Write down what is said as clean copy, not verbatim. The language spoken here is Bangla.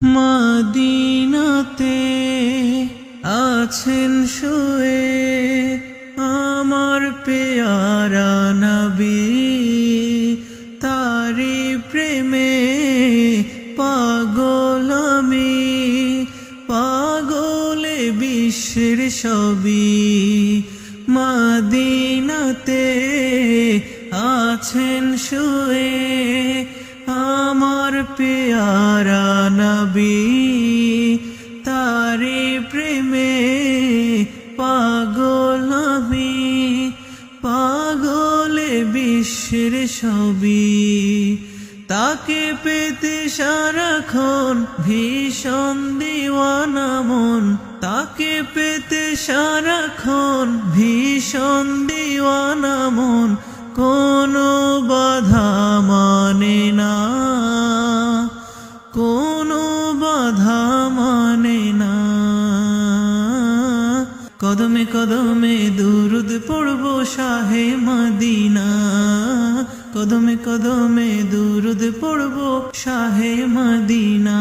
মদিনাতে আছেন শুয়ে আমার পেয়ারা নবী, তারি প্রেমে পাগল আমি, পাগলে বিশ্বের সবই। মদিনাতে আছেন শুয়ে আমার পেয়ারা নবী, তারি প্রেমে পাগল আমি, পাগলে বিশ্বের সবই। তাকে পেতে সারাক্ষণ ভীষণ দিওয়ানা মন, তাকে পেতে সারাক্ষণ ভীষণ দিওয়ানা মন, কোনো বাধা মানে না, কোনো বাধা মানে না। কদমে কদমে দুরুদ পড়ব শাহে মদিনা, কদমে কদমে দুরুদ পড়ব শাহে মদিনা।